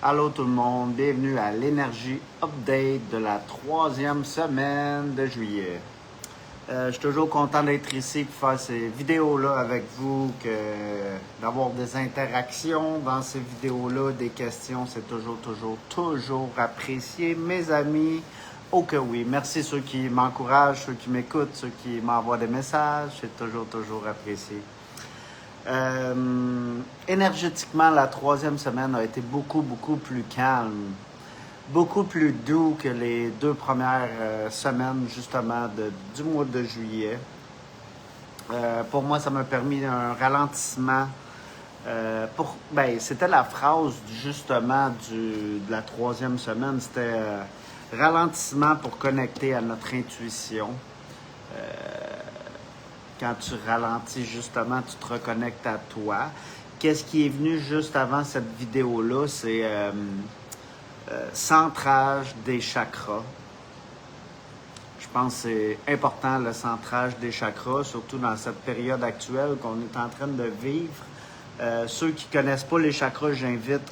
Allô tout le monde, bienvenue à l'énergie update de la troisième semaine de juillet. Je suis toujours content d'être ici pour faire ces vidéos-là avec vous, d'avoir des interactions dans ces vidéos-là, des questions, c'est toujours apprécié, mes amis. Oh que oui, merci ceux qui m'encouragent, ceux qui m'écoutent, ceux qui m'envoient des messages, c'est toujours apprécié. Énergétiquement, la troisième semaine a été beaucoup plus calme, beaucoup plus doux que les deux premières semaines, justement, du mois de juillet. Pour moi, ça m'a permis un ralentissement. C'était la phrase, justement, de la troisième semaine. C'était ralentissement pour connecter à notre intuition. Quand tu ralentis, justement, tu te reconnectes à toi. Qu'est-ce qui est venu juste avant cette vidéo-là? C'est centrage des chakras. Je pense que c'est important, le centrage des chakras, surtout dans cette période actuelle qu'on est en train de vivre. Ceux qui ne connaissent pas les chakras, j'invite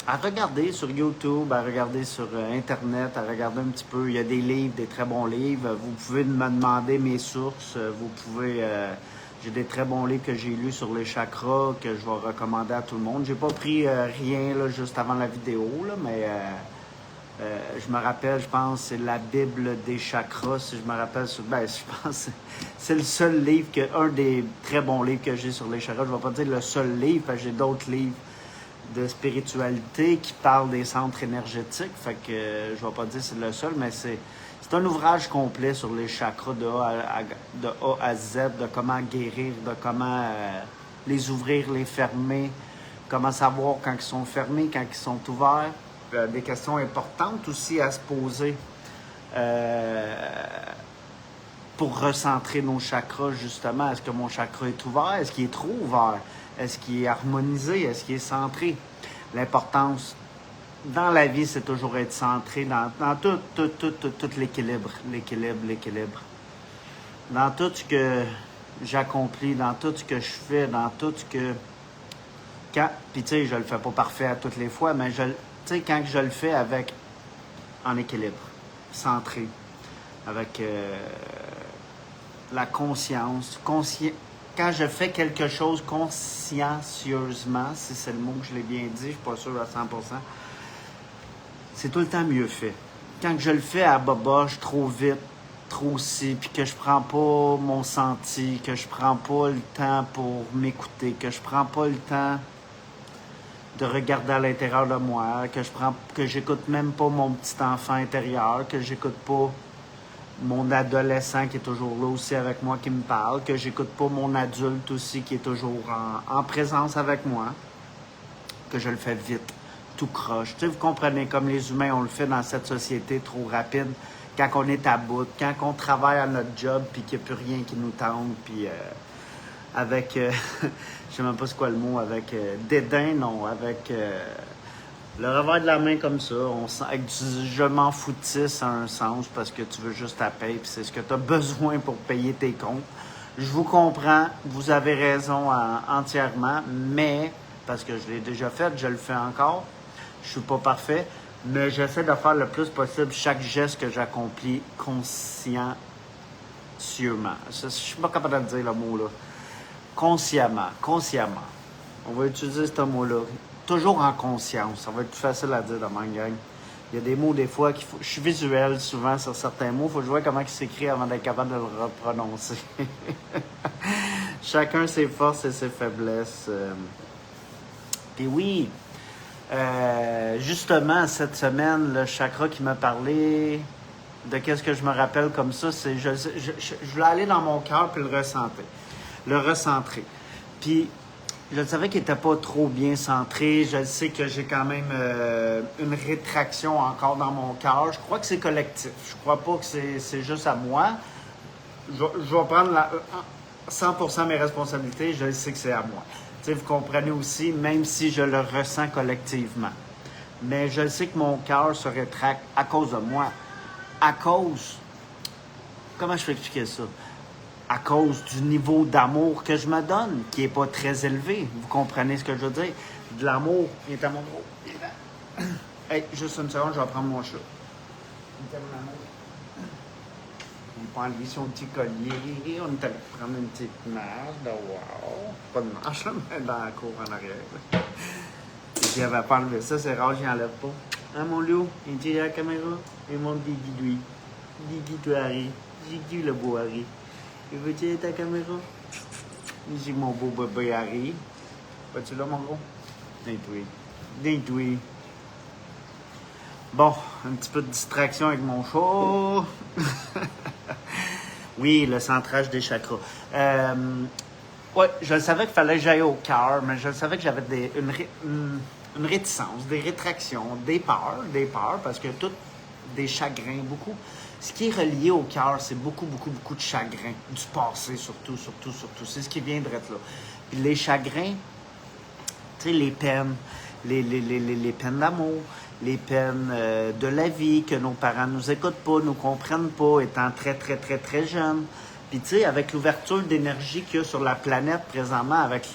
à regarder sur YouTube, à regarder sur Internet, à regarder un petit peu. Il y a des livres, des très bons livres. Vous pouvez me demander mes sources. J'ai des très bons livres que j'ai lus sur les chakras que je vais recommander à tout le monde. J'ai pas pris rien là, juste avant la vidéo, là, mais je me rappelle, je pense, c'est la Bible des chakras, si je me rappelle. Je pense que c'est le seul livre, un des très bons livres que j'ai sur les chakras. Je ne vais pas dire le seul livre, parce que j'ai d'autres livres de spiritualité qui parlent des centres énergétiques. Fait que je ne vais pas dire que c'est le seul, mais c'est un ouvrage complet sur les chakras de A à Z, de comment guérir, de comment les ouvrir, les fermer, comment savoir quand ils sont fermés, quand ils sont ouverts. Des questions importantes aussi à se poser pour recentrer nos chakras, justement. Est-ce que mon chakra est ouvert? Est-ce qu'il est trop ouvert? Est-ce qu'il est harmonisé? Est-ce qu'il est centré? L'importance dans la vie, c'est toujours être centré dans tout l'équilibre. L'équilibre. Dans tout ce que j'accomplis, dans tout ce que je fais, dans tout ce que... Puis tu sais, je le fais pas parfait à toutes les fois, mais quand je le fais en équilibre, centré, avec la conscience, quand je fais quelque chose consciencieusement, si c'est le mot que je l'ai bien dit, je ne suis pas sûr à 100%, c'est tout le temps mieux fait. Quand je le fais à boboche, trop vite, trop si, puis que je prends pas mon senti, que je prends pas le temps pour m'écouter, que je prends pas le temps de regarder à l'intérieur de moi, que j'écoute même pas mon petit enfant intérieur, que j'écoute pas mon adolescent qui est toujours là aussi avec moi, qui me parle, que j'écoute pas mon adulte aussi qui est toujours en présence avec moi, que je le fais vite, tout croche. Tu sais, vous comprenez, comme les humains, on le fait dans cette société trop rapide, quand on est à bout, quand on travaille à notre job, puis qu'il n'y a plus rien qui nous tente, puis avec, je sais même pas c'est quoi le mot, avec dédain, non, avec le revers de la main comme ça, avec du je m'en foutisse à un sens parce que tu veux juste ta paye, puis c'est ce que tu as besoin pour payer tes comptes. Je vous comprends, vous avez raison entièrement, mais, parce que je l'ai déjà fait, je le fais encore, je suis pas parfait, mais j'essaie de faire le plus possible chaque geste que j'accomplis consciencieusement. Je suis pas capable de dire le mot là. Consciemment. On va utiliser ce mot-là. Toujours en conscience. Ça va être plus facile à dire de même, gang. Il y a des mots, des fois, je suis visuel souvent sur certains mots. Il faut que je vois comment ils s'écrit avant d'être capable de le reprononcer. Chacun ses forces et ses faiblesses. Puis oui, justement, cette semaine, le chakra qui m'a parlé de qu'est-ce que je me rappelle comme ça, c'est je voulais aller dans mon cœur puis le recentrer. Puis, je savais qu'il n'était pas trop bien centré. Je sais que j'ai quand même une rétraction encore dans mon cœur. Je crois que c'est collectif. Je crois pas que c'est juste à moi. Je vais prendre 100% mes responsabilités. Je sais que c'est à moi. Tu sais, vous comprenez aussi, même si je le ressens collectivement. Mais je sais que mon cœur se rétracte à cause de moi. À cause... Comment je peux expliquer ça? à cause du niveau d'amour que je me donne, qui n'est pas très élevé. Vous comprenez ce que je veux dire? De l'amour, il est à mon gros. Hey, juste une seconde, je vais prendre mon chat. Il est à mon amour. Il peut enlever son petit collier. On est allé prendre une petite marche dehors. Pas de marche, là, mais dans la cour en arrière. J'y avais pas enlevé ça, c'est rare, j'y enlève pas. Hein, mon loup? Il dit à la caméra. Et mon Didi, lui. Didi, toi, Harry. Didi, le beau Harry. Il veut tirer ta caméra? J'ai mon beau bébé Harry. Vas-tu là, mon gros? Dis-toi. Bon, un petit peu de distraction avec mon chat. Oui, le centrage des chakras. Ouais, je savais qu'il fallait que j'aille au cœur, mais je savais que j'avais une réticence, des rétractions, des peurs, parce que tout, des chagrins, beaucoup. Ce qui est relié au cœur, c'est beaucoup de chagrins, du passé surtout. C'est ce qui vient de être là. Puis les chagrins, tu sais, les peines, les peines d'amour, les peines de la vie, que nos parents nous écoutent pas, nous comprennent pas, étant très jeunes. Puis tu sais, avec l'ouverture d'énergie qu'il y a sur la planète présentement, avec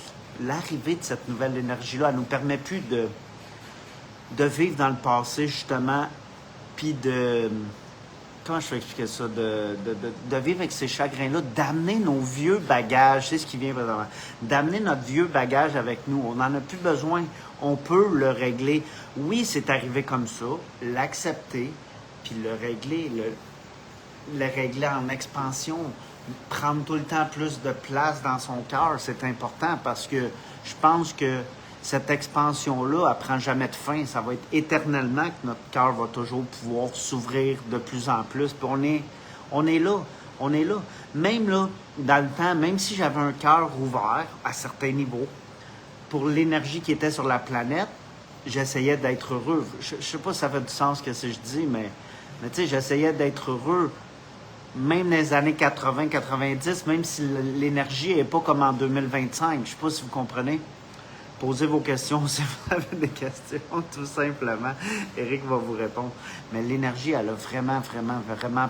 l'arrivée de cette nouvelle énergie-là, elle nous permet plus de vivre dans le passé, justement, puis de... Comment je peux expliquer ça? De vivre avec ces chagrins-là, d'amener nos vieux bagages, c'est ce qui vient présentement, d'amener notre vieux bagage avec nous. On n'en a plus besoin. On peut le régler. Oui, c'est arrivé comme ça, l'accepter, puis le régler, le régler en expansion, prendre tout le temps plus de place dans son cœur, c'est important parce que je pense que cette expansion-là, elle prend jamais de fin. Ça va être éternellement que notre cœur va toujours pouvoir s'ouvrir de plus en plus. Puis on est là. Même là, dans le temps, même si j'avais un cœur ouvert à certains niveaux, pour l'énergie qui était sur la planète, j'essayais d'être heureux. Je sais pas si ça fait du sens ce que je dis, mais tu sais, j'essayais d'être heureux. Même dans les années 80-90, même si l'énergie n'est pas comme en 2025. Je ne sais pas si vous comprenez. Posez vos questions si vous avez des questions, tout simplement. Éric va vous répondre. Mais l'énergie, elle a vraiment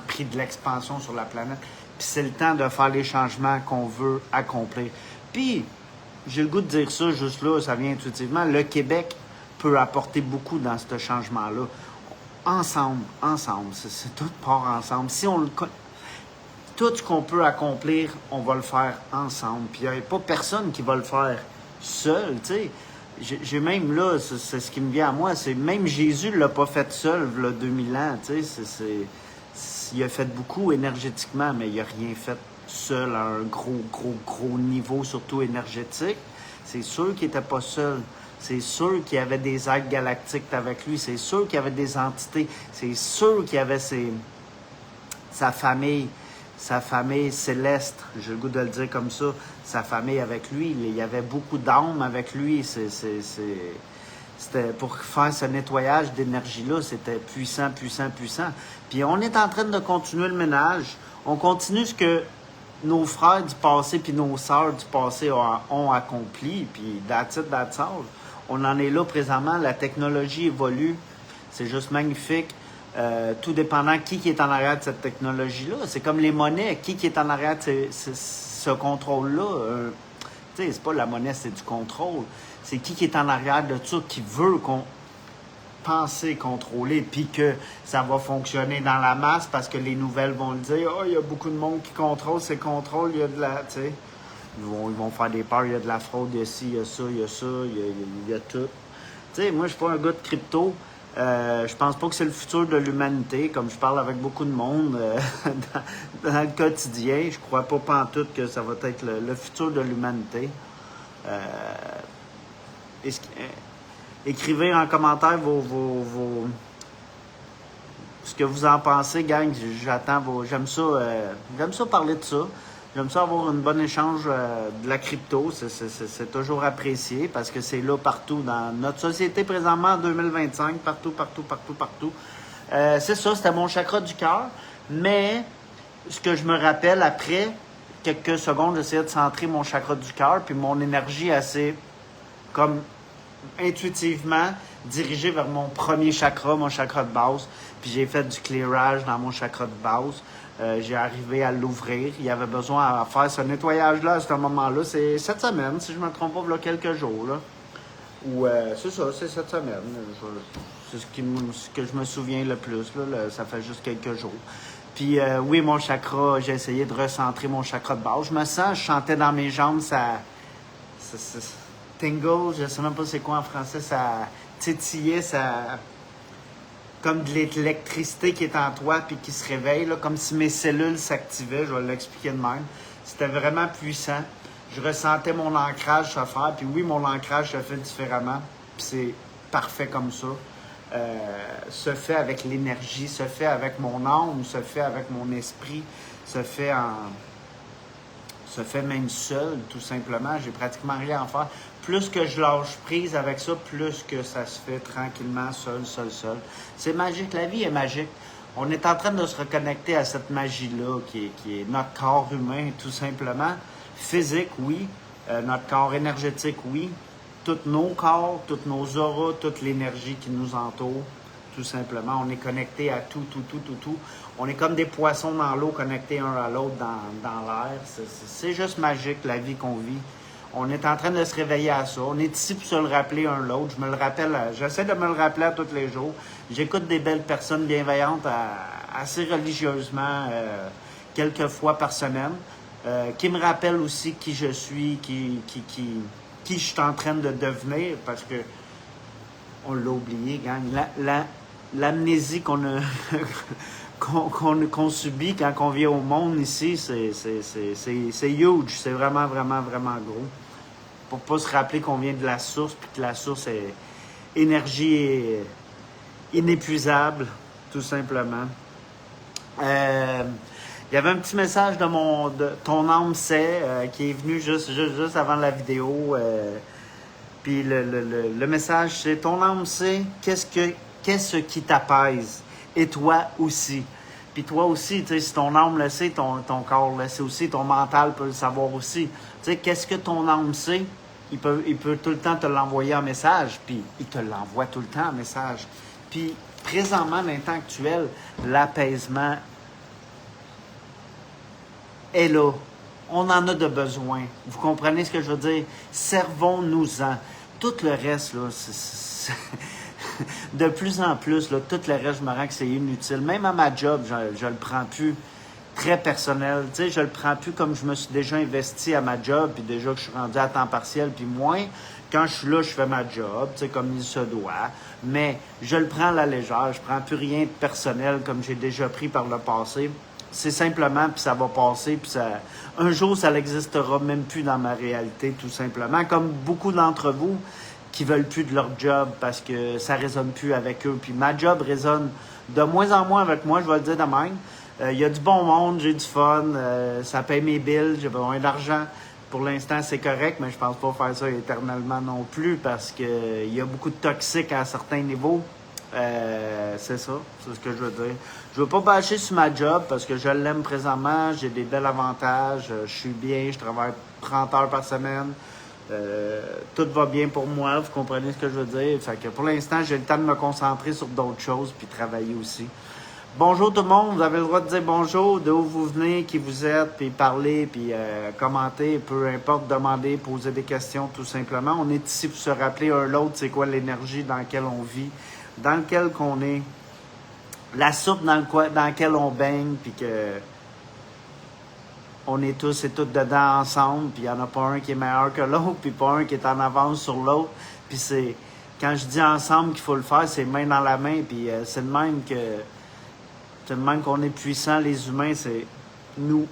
pris de l'expansion sur la planète. Puis c'est le temps de faire les changements qu'on veut accomplir. Puis, j'ai le goût de dire ça juste là, ça vient intuitivement. Le Québec peut apporter beaucoup dans ce changement-là. Ensemble. C'est tout part ensemble. Si on le... Tout ce qu'on peut accomplir, on va le faire ensemble. Puis il n'y a pas personne qui va le faire seul, tu sais. J'ai même là, c'est ce qui me vient à moi, c'est même Jésus ne l'a pas fait seul, il y a 2000 ans, tu sais. Il a fait beaucoup énergétiquement, mais il n'a rien fait seul à un gros niveau, surtout énergétique. C'est sûr qu'il n'était pas seul. C'est sûr qu'il y avait des aides galactiques avec lui. C'est sûr qu'il y avait des entités. C'est sûr qu'il y avait sa famille céleste, j'ai le goût de le dire comme ça, sa famille avec lui. Il y avait beaucoup d'âmes avec lui. C'était pour faire ce nettoyage d'énergie-là, c'était puissant. Puis on est en train de continuer le ménage. On continue ce que nos frères du passé puis nos sœurs du passé ont accompli. Puis that's all. On en est là présentement. La technologie évolue. C'est juste magnifique. Tout dépendant qui est en arrière de cette technologie-là. C'est comme les monnaies. Qui est en arrière de ce contrôle-là? Tu sais, c'est pas la monnaie, c'est du contrôle. C'est qui est en arrière de ça, qui veut penser contrôler, puis que ça va fonctionner dans la masse parce que les nouvelles vont le dire. « Oh, il y a beaucoup de monde qui contrôle ces contrôles, il y a de la... » Tu sais, ils vont faire des peurs, il y a de la fraude, il y a ci, il y a ça, il y a tout. Tu sais, moi, je suis pas un gars de crypto. Je pense pas que c'est le futur de l'humanité, comme je parle avec beaucoup de monde dans le quotidien. Je crois pas pantoute que ça va être le futur de l'humanité. Écrivez en commentaire ce que vous en pensez, gang. J'aime ça parler de ça. J'aime ça avoir une bonne échange de la crypto. C'est toujours apprécié parce que c'est là partout dans notre société présentement en 2025. Partout. C'est ça, c'était mon chakra du cœur. Mais ce que je me rappelle après quelques secondes, j'essayais de centrer mon chakra du cœur puis mon énergie assez comme intuitivement dirigée vers mon premier chakra, mon chakra de base. Puis j'ai fait du clearage dans mon chakra de base. J'ai arrivé à l'ouvrir. Il y avait besoin à faire ce nettoyage-là à ce moment-là. C'est cette semaine, si je ne me trompe pas, il y a quelques jours. Là. Ou c'est ça, c'est cette semaine. C'est ce que je me souviens le plus. Là, ça fait juste quelques jours. Puis oui, mon chakra, j'ai essayé de recentrer mon chakra de base. Je me sens, je chantais dans mes jambes, ça tingle, je sais même pas c'est quoi en français, ça titillait, ça comme de l'électricité qui est en toi puis qui se réveille, là, comme si mes cellules s'activaient, je vais l'expliquer de même. C'était vraiment puissant. Je ressentais mon ancrage se faire, puis oui, mon ancrage se fait différemment, puis c'est parfait comme ça. Se fait avec l'énergie, se fait avec mon âme, se fait avec mon esprit, se fait même seul, tout simplement. J'ai pratiquement rien à faire. Plus que je lâche prise avec ça, plus que ça se fait tranquillement, seul. C'est magique, la vie est magique. On est en train de se reconnecter à cette magie-là, qui est notre corps humain, tout simplement. Physique, oui. Notre corps énergétique, oui. Tous nos corps, toutes nos auras, toute l'énergie qui nous entoure, tout simplement. On est connecté à tout. On est comme des poissons dans l'eau, connectés un à l'autre dans l'air. C'est juste magique, la vie qu'on vit. On est en train de se réveiller à ça. On est ici pour se le rappeler un l'autre. Je me le rappelle, j'essaie de me le rappeler à tous les jours. J'écoute des belles personnes bienveillantes assez religieusement, quelques fois par semaine, qui me rappellent aussi qui je suis, qui je suis en train de devenir, parce que on l'a oublié, gang. L'amnésie qu'on a qu'on subit quand on vient au monde ici, c'est huge. C'est vraiment gros. Pour pas se rappeler qu'on vient de la source, puis que la source est énergie inépuisable, tout simplement. Il y avait un petit message de ton âme sait, qui est venu juste avant la vidéo. Puis le message, c'est ton âme sait qu'est-ce qui t'apaise. Et toi aussi. Puis toi aussi, tu sais, si ton âme le sait, ton corps le sait aussi, ton mental peut le savoir aussi. Tu sais, qu'est-ce que ton âme sait? Il peut tout le temps te l'envoyer en message, puis il te l'envoie tout le temps en message. Puis présentement, dans le temps actuel, l'apaisement est là. On en a de besoin. Vous comprenez ce que je veux dire? Servons-nous-en. Tout le reste, là, de plus en plus, là, tout le reste, je me rends que c'est inutile. Même à ma job, je le prends plus très personnel. Tu sais, je le prends plus comme je me suis déjà investi à ma job, puis déjà que je suis rendu à temps partiel, puis moins. Quand je suis là, je fais ma job, tu sais, comme il se doit. Mais je le prends à la légère. Je prends plus rien de personnel comme j'ai déjà pris par le passé. C'est simplement, puis ça va passer, puis ça, un jour, ça n'existera même plus dans ma réalité, tout simplement. Comme beaucoup d'entre vous qui veulent plus de leur job parce que ça résonne plus avec eux. Puis ma job résonne de moins en moins avec moi, je vais le dire de même. Il y a du bon monde, j'ai du fun, ça paye mes bills, j'ai besoin d'argent. Pour l'instant, c'est correct, mais je pense pas faire ça éternellement non plus parce que il y a beaucoup de toxiques à certains niveaux. C'est ça, c'est ce que je veux dire. Je veux pas bâcher sur ma job parce que je l'aime présentement, j'ai des bels avantages, je suis bien, je travaille 30 heures par semaine. Tout va bien pour moi, vous comprenez ce que je veux dire. Fait que pour l'instant, j'ai le temps de me concentrer sur d'autres choses puis travailler aussi. Bonjour tout le monde, vous avez le droit de dire bonjour, d'où vous venez, qui vous êtes, puis parler, puis commenter, peu importe, demander, poser des questions tout simplement. On est ici pour se rappeler un l'autre, c'est quoi l'énergie dans laquelle on vit, dans lequel qu'on est, la soupe dans laquelle on baigne, puis que on est tous et toutes dedans ensemble, puis il n'y en a pas un qui est meilleur que l'autre, puis pas un qui est en avance sur l'autre. Puis c'est, quand je dis ensemble qu'il faut le faire, c'est main dans la main, puis c'est de même qu'on est puissants, les humains, c'est nous.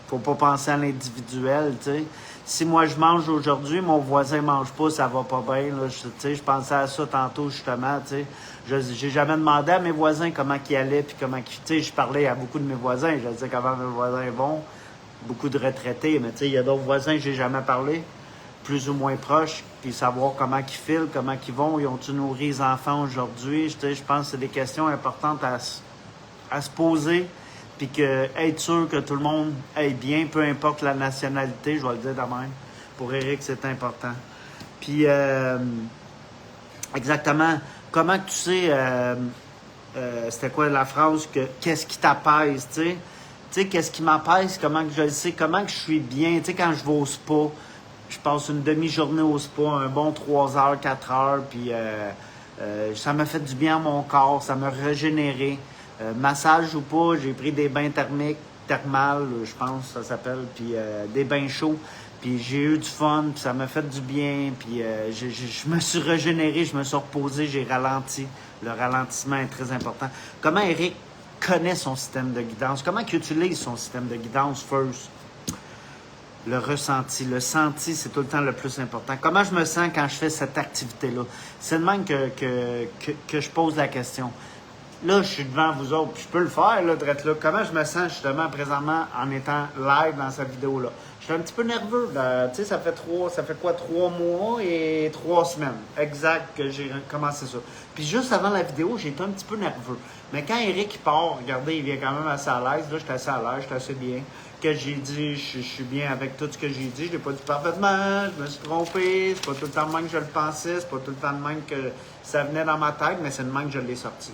Faut pas penser à l'individuel, tu sais. Si moi je mange aujourd'hui, mon voisin mange pas, ça va pas bien, là. Tu sais, je pensais à ça tantôt, justement, tu sais. J'ai jamais demandé à mes voisins comment ils allaient, puis comment ils... Tu sais, je parlais à beaucoup de mes voisins, je disais comment mes voisins vont. Beaucoup de retraités, mais tu sais, il y a d'autres voisins que j'ai jamais parlé, plus ou moins proches, puis savoir comment ils filent, comment ils vont, ils ont-tu nourri les enfants aujourd'hui. Tu sais, je pense que c'est des questions importantes à se poser, puis que être sûr que tout le monde aille bien, peu importe la nationalité, je vais le dire de même. Pour Eric, c'est important. Puis, exactement, comment tu sais C'était quoi la phrase que qu'est-ce qui t'apaise, tu sais? Tu sais, qu'est-ce qui m'apaise, comment que je le sais, comment que je suis bien. Tu sais, quand je vais au spa, je passe une demi-journée au spa, un bon 3 heures, 4 heures, puis ça m'a fait du bien à mon corps, ça m'a régénéré. Massage ou pas, j'ai pris des bains thermiques, thermales, je pense que ça s'appelle, puis des bains chauds. Puis j'ai eu du fun, puis ça m'a fait du bien, puis je me suis régénéré, je me suis reposé, j'ai ralenti. Le ralentissement est très important. Comment Eric connaît son système de guidance? Comment il utilise son système de guidance first? Le ressenti. Le senti, c'est tout le temps le plus important. Comment je me sens quand je fais cette activité-là? C'est de même que je pose la question. Là, je suis devant vous autres, puis je peux le faire, là, d'être là. Comment je me sens, justement, présentement, en étant live dans cette vidéo-là? Je suis un petit peu nerveux. Tu sais, ça fait 3 mois et 3 semaines. Exact, que j'ai commencé ça. Puis juste avant la vidéo, j'étais un petit peu nerveux. Mais quand Eric part, regardez, il vient quand même assez à l'aise. Là, j'étais assez à l'aise, j'étais assez bien. Que j'ai dit, je suis bien avec tout ce que j'ai dit. Je l'ai pas dit parfaitement, je me suis trompé. C'est pas tout le temps de même que je le pensais. C'est pas tout le temps de même que ça venait dans ma tête, mais c'est de même que je l'ai sorti.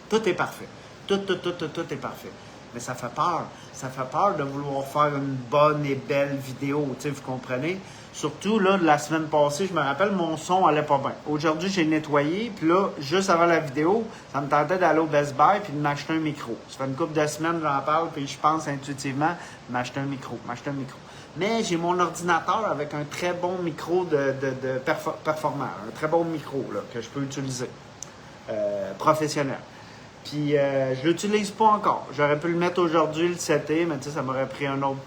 Tout est parfait. Tout est parfait. Mais ça fait peur. Ça fait peur de vouloir faire une bonne et belle vidéo, tu sais, vous comprenez? Surtout, là, la semaine passée, je me rappelle, mon son allait pas bien. Aujourd'hui, j'ai nettoyé, puis là, juste avant la vidéo, ça me tentait d'aller au Best Buy puis de m'acheter un micro. Ça fait une couple de semaines que j'en parle, puis je pense intuitivement, m'acheter un micro. Mais j'ai mon ordinateur avec un très bon micro de performant, un très bon micro, là, que je peux utiliser, professionnel. Puis je l'utilise pas encore. J'aurais pu le mettre aujourd'hui, le setter, mais tu sais, ça m'aurait pris un autre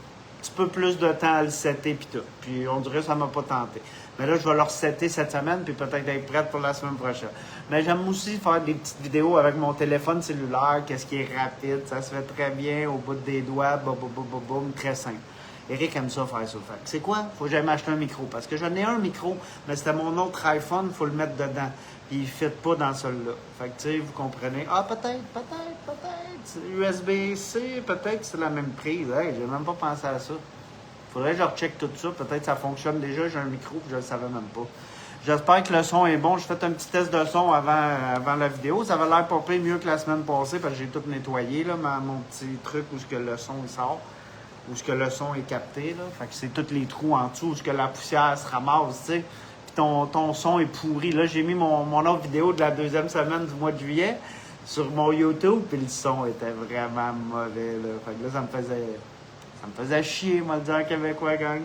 petit peu plus de temps à le setter puis tout. Puis on dirait que ça m'a pas tenté. Mais là, je vais le resetter cette semaine, puis peut-être être prête pour la semaine prochaine. Mais j'aime aussi faire des petites vidéos avec mon téléphone cellulaire, qu'est-ce qui est rapide, ça se fait très bien, au bout des doigts, boum, très simple. Eric aime ça faire ça. Fait c'est quoi? Faut que j'aille m'acheter un micro. Parce que j'en ai un micro, mais c'était mon autre iPhone, faut le mettre dedans. Puis il ne fit pas dans celui-là. Fait que, tu sais, vous comprenez. Ah, peut-être. USB-C, peut-être c'est la même prise. Hey, j'ai même pas pensé à ça. Faudrait que je recheck tout ça. Peut-être que ça fonctionne déjà. J'ai un micro, puis je le savais même pas. J'espère que le son est bon. J'ai fait un petit test de son avant la vidéo. Ça avait l'air pas pire mieux que la semaine passée, parce que j'ai tout nettoyé, là, mon petit truc où ce que le son il sort. Où ce que le son est capté, là. Fait que c'est tous les trous en dessous, où ce que la poussière se ramasse, tu sais. Puis ton son est pourri. Là, j'ai mis mon autre vidéo de la deuxième semaine du mois de juillet sur mon YouTube, puis le son était vraiment mauvais, là. Fait que là, ça me faisait chier, moi, le dire québécois, gang.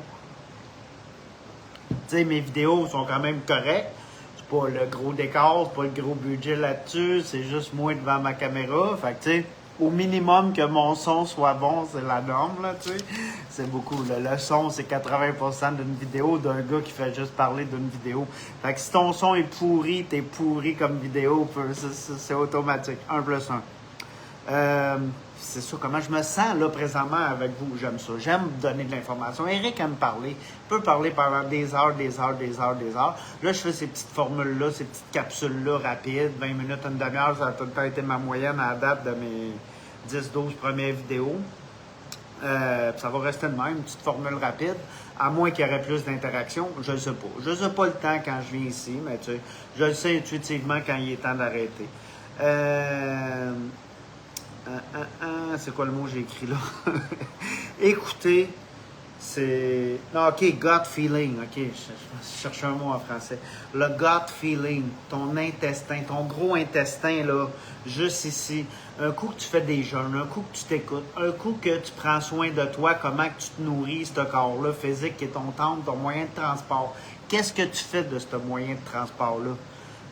Tu sais, mes vidéos sont quand même correctes. C'est pas le gros décor, c'est pas le gros budget là-dessus. C'est juste moi devant ma caméra. Fait que, tu sais, au minimum que mon son soit bon, c'est la norme, là, tu sais. C'est beaucoup. Le son, c'est 80% d'une vidéo d'un gars qui fait juste parler d'une vidéo. Fait que si ton son est pourri, t'es pourri comme vidéo, c'est automatique. 1+1. C'est ça, comment je me sens là présentement avec vous. J'aime ça. J'aime donner de l'information. Eric aime parler. Il peut parler pendant des heures. Là, je fais ces petites formules-là, ces petites capsules-là rapides, 20 minutes, une demi-heure. Ça a tout le temps été ma moyenne à la date de mes 10-12 premières vidéos. Ça va rester de même, une petite formule rapide. À moins qu'il y aurait plus d'interaction, je ne sais pas. Je ne sais pas le temps quand je viens ici, mais tu sais, je le sais intuitivement quand il est temps d'arrêter. C'est quoi le mot que j'ai écrit là? Écoutez, c'est... Non, OK, gut feeling. OK, je cherche un mot en français. Le gut feeling, ton intestin, ton gros intestin, là, juste ici. Un coup que tu fais des jeûnes, un coup que tu t'écoutes, un coup que tu prends soin de toi, comment que tu te nourris, ce corps-là, physique, qui est ton temple, ton moyen de transport. Qu'est-ce que tu fais de ce moyen de transport-là?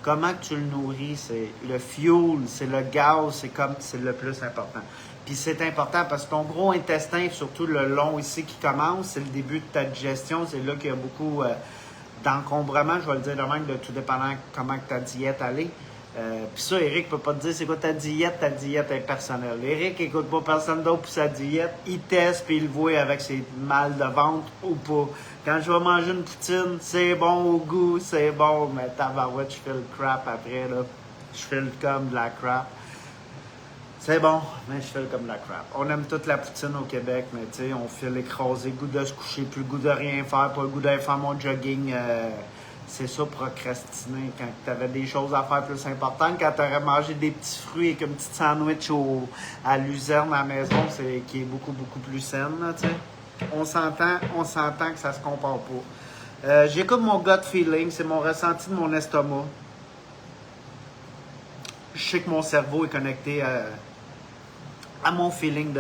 Comment que tu le nourris, c'est le fuel, c'est le gaz, c'est le plus important. Puis c'est important parce que ton gros intestin, surtout le long ici qui commence, c'est le début de ta digestion, c'est là qu'il y a beaucoup d'encombrement, je vais le dire de même, de tout dépendant comment que ta diète allait. Puis ça, Eric ne peut pas te dire c'est quoi ta diète est personnelle. Eric n'écoute pas personne d'autre pour sa diète, il teste puis il voit avec ses mal de ventre ou pas. Quand je vais manger une poutine, c'est bon au goût, c'est bon, mais tabarouette, je fais le crap après, là. Je fais comme de la crap. C'est bon, mais je fais comme de la crap. On aime toute la poutine au Québec, mais tu sais, on fait l'écraser, le goût de se coucher, plus le goût de rien faire, pas le goût d'aller faire mon jogging. C'est ça, procrastiner, quand tu avais des choses à faire plus importantes, quand tu aurais mangé des petits fruits et un petit sandwich à luzerne à la maison, qui est beaucoup, beaucoup plus saine, là, tu sais. On s'entend que ça se compare pas. J'écoute mon gut feeling, c'est mon ressenti de mon estomac. Je sais que mon cerveau est connecté à mon feeling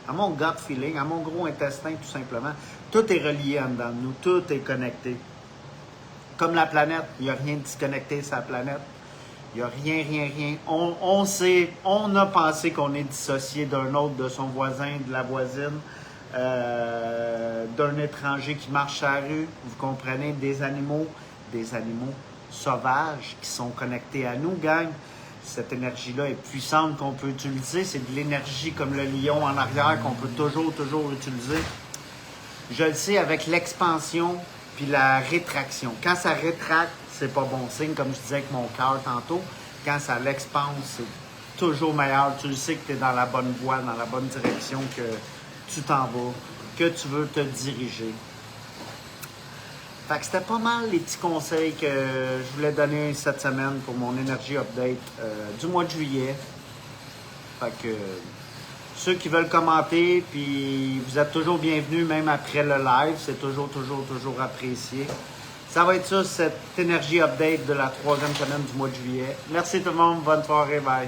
à mon gut feeling, à mon gros intestin, tout simplement. Tout est relié en dedans de nous, tout est connecté. Comme la planète, il n'y a rien de disconnecté sur la planète. Il n'y a rien. On a pensé qu'on est dissocié d'un autre, de son voisin, de la voisine, d'un étranger qui marche sur la rue. Vous comprenez, des animaux sauvages qui sont connectés à nous, gang. Cette énergie-là est puissante qu'on peut utiliser. C'est de l'énergie comme le lion en arrière qu'on peut toujours utiliser. Je le sais avec l'expansion puis la rétraction. Quand ça rétracte, c'est pas bon signe, comme je disais avec mon cœur tantôt. Quand ça l'expanse, c'est toujours meilleur. Tu le sais que tu es dans la bonne voie, dans la bonne direction, que tu t'en vas, que tu veux te diriger. Fait que c'était pas mal les petits conseils que je voulais donner cette semaine pour mon Energy Update du mois de juillet. Fait que ceux qui veulent commenter, puis vous êtes toujours bienvenus, même après le live, c'est toujours apprécié. Ça va être ça, cette Energy Update de la 3e semaine du mois de juillet. Merci tout le monde, bonne soirée, bye!